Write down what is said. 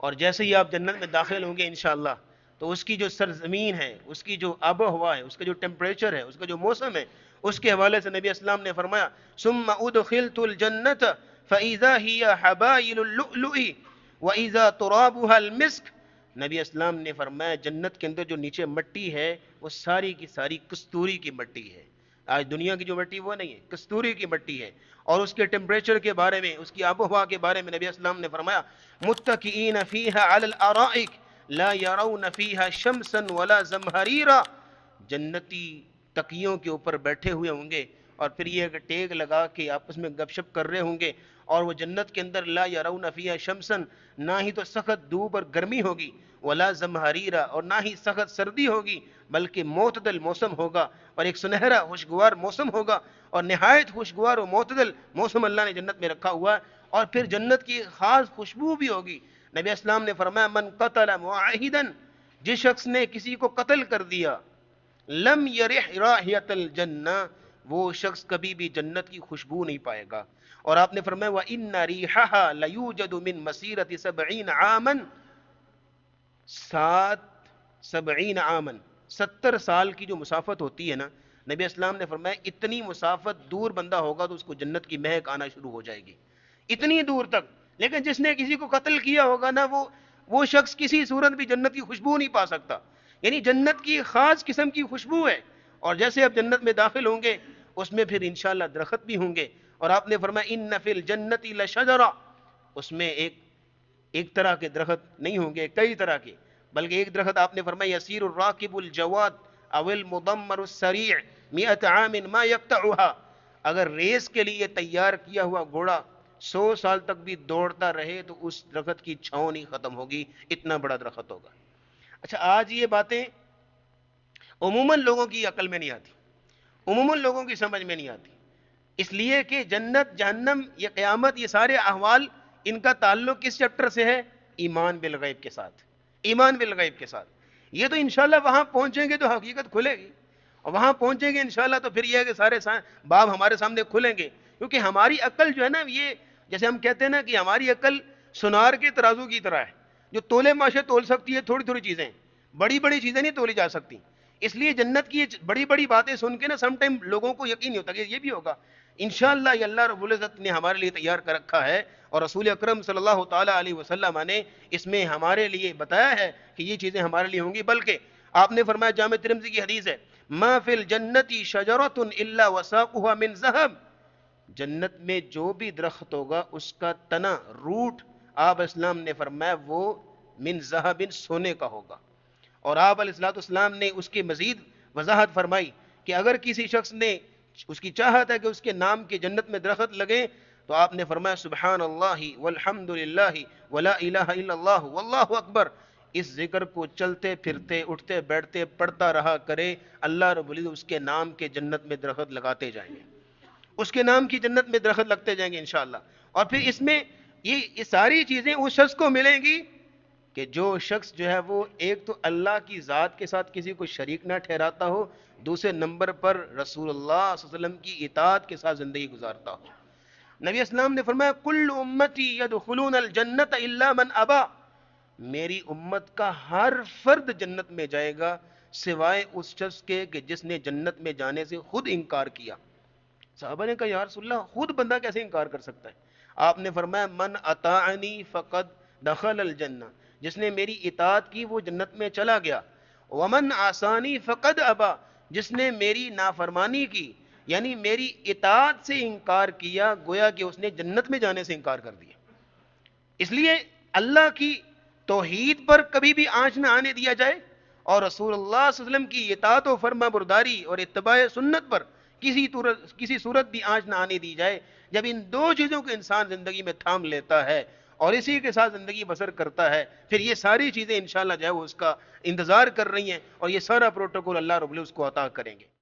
اور جیسے ہی آپ جنت میں داخل ہوں گے انشاءاللہ، تو اس کی جو سرزمین ہے، اس کی جو آب و ہوا ہے، اس کا جو ٹیمپریچر ہے، اس کا جو موسم ہے، اس کے حوالے سے نبی اسلام نے فرمایا ثم ادخلت الجنت فاذا هي حبائل اللؤلؤ واذا ترابها المسك۔ نبی اسلام نے فرمایا جنت کے اندر جو نیچے مٹی ہے وہ ساری کی ساری کستوری کی مٹی ہے۔ آج دنیا کی جو مٹی وہ نہیں ہے، کستوری کی مٹی ہے۔ اور اس کے ٹیمپریچر کے بارے میں، اس کی آب و ہوا کے بارے میں نبی اسلام نے فرمایا متکئین فیہا علی الارائک لا یرون فیہا شمسا ولا زمہریرا۔ جنتی تکیوں کے اوپر بیٹھے ہوئے ہوں گے اور پھر یہ ٹیک لگا کے آپس میں گپ شپ کر رہے ہوں گے، اور وہ جنت کے اندر لا یرون فیہا شمسا، نہ ہی تو سخت دھوپ اور گرمی ہوگی، ولا زمہریرا، اور نہ ہی سخت سردی ہوگی، بلکہ معتدل موسم ہوگا اور ایک سنہرا خوشگوار موسم ہوگا، اور نہایت خوشگوار و معتدل موسم اللہ نے جنت میں رکھا ہوا ہے۔ اور پھر جنت کی خاص خوشبو بھی ہوگی۔ نبی اسلام نے فرمایا من قتل معاہدا، جس شخص نے کسی کو قتل کر دیا، لم یرح رائحۃ الجنہ، وہ شخص کبھی بھی جنت کی خوشبو نہیں پائے گا۔ اور آپ نے فرمایا وَإِنَّ رِيحَهَا لَيُوجَدُ مِن مَسِيرَةِ 70 عَامًا، 70 عامًا، 70 سال کی جو مسافت ہوتی ہے نا، نبی اسلام نے فرمایا اتنی مسافت دور بندہ ہوگا تو اس کو جنت کی مہک آنا شروع ہو جائے گی، اتنی دور تک۔ لیکن جس نے کسی کو قتل کیا ہوگا نا، وہ شخص کسی صورت بھی جنت کی خوشبو نہیں پا سکتا۔ یعنی جنت کی خاص قسم کی خوشبو ہے۔ اور جیسے آپ جنت میں داخل ہوں گے، اس میں پھر انشاءاللہ درخت بھی ہوں گے۔ اور آپ نے فرمایا ان فی الجنت لشجرہ، اس میں ایک طرح کے درخت نہیں ہوں گے، کئی طرح کے، بلکہ ایک درخت آپ نے فرمایا یسیر الراکب الجواد او المدمر السریع 100 عام ما یقطعها، اگر ریس کے لیے تیار کیا ہوا گھوڑا 100 سال تک بھی دوڑتا رہے تو اس درخت کی چھاؤں نہیں ختم ہوگی، اتنا بڑا درخت ہوگا۔ اچھا، آج یہ باتیں عموماً لوگوں کی عقل میں نہیں آتی، عموماً لوگوں کی سمجھ میں نہیں آتی، اس لیے کہ جنت جہنم یہ قیامت یہ سارے احوال ان کا تعلق کس چیپٹر سے ہے؟ ایمان بالغیب کے ساتھ، ایمان بالغیب کے ساتھ۔ یہ تو انشاءاللہ وہاں پہنچیں گے تو حقیقت کھلے گی، اور وہاں پہنچیں گے انشاءاللہ تو پھر یہ ہے کہ سارے باب ہمارے سامنے کھلیں گے، کیونکہ ہماری عقل جو ہے نا، یہ جیسے ہم کہتے ہیں نا کہ ہماری عقل سونار کے ترازو کی طرح ہے، جو تولے ماشے تول سکتی ہے تھوڑی تھوڑی چیزیں، بڑی بڑی چیزیں نہیں تولی جا سکتی۔ اس لیے جنت کی بڑی بڑی باتیں سن کے نا سم ٹائم لوگوں کو یقین نہیں ہوتا کہ یہ بھی ہوگا۔ انشاءاللہ یہ اللہ رب العزت نے ہمارے لیے تیار کر رکھا ہے، اور رسول اکرم صلی اللہ تعالی علیہ وسلم نے اس میں ہمارے لیے بتایا ہے کہ یہ چیزیں ہمارے لیے ہوں گی۔ بلکہ آپ نے فرمایا جامع ترمذی کی حدیث ہے ما فی الجنت شجرۃ الا وساقها من ذهب، جنت میں جو بھی درخت ہوگا اس کا تنا، روٹ، آپ اسلام نے فرمایا وہ من ذهب، سونے کا ہوگا۔ اور آپ علیہ الصلوۃ والسلام نے اس کی مزید وضاحت فرمائی کہ اگر کسی شخص نے، اس کی چاہت ہے کہ اس کے نام کے جنت میں درخت لگے، تو آپ نے فرمایا سبحان اللہ والحمد للہ ولا الہ الا اللہ واللہ اکبر، اس ذکر کو چلتے پھرتے اٹھتے بیٹھتے پڑھتا رہا کرے، اللہ رب العزت اس کے نام کے جنت میں درخت لگاتے جائیں گے، اس کے نام کی جنت میں درخت لگتے جائیں گے انشاءاللہ۔ اور پھر اس میں یہ ساری چیزیں اس شخص کو ملیں گی کہ جو شخص جو ہے وہ ایک تو اللہ کی ذات کے ساتھ کسی کو شریک نہ ٹھہراتا ہو، دوسرے نمبر پر رسول اللہ صلی اللہ علیہ وسلم کی اطاعت کے ساتھ زندگی گزارتا ہو۔ نبی اسلام نے فرمایا کل امتی یدخلون الجنت الا من ابا، میری امت کا ہر فرد جنت میں جائے گا سوائے اس شخص کے کہ جس نے جنت میں جانے سے خود انکار کیا۔ صحابہ نے کہا یا رسول اللہ خود بندہ کیسے انکار کر سکتا ہے؟ آپ نے فرمایا من اطاعنی فقد دخل الجنہ، جس نے میری اطاعت کی وہ جنت میں چلا گیا۔ ومن عصانی فقد ابا، جس نے میری نافرمانی کی یعنی میری اطاعت سے انکار کیا، گویا کہ اس نے جنت میں جانے سے انکار کر دیا۔ اس لیے اللہ کی توحید پر کبھی بھی آنچ نہ آنے دیا جائے، اور رسول اللہ صلی اللہ علیہ وسلم کی اطاعت و فرما برداری اور اتباع سنت پر کسی صورت بھی آنچ نہ آنے دی جائے۔ جب ان دو چیزوں کو انسان زندگی میں تھام لیتا ہے اور اسی کے ساتھ زندگی بسر کرتا ہے، پھر یہ ساری چیزیں انشاءاللہ جو ہے وہ اس کا انتظار کر رہی ہیں، اور یہ سارا پروٹوکول اللہ رب العزت اس کو عطا کریں گے۔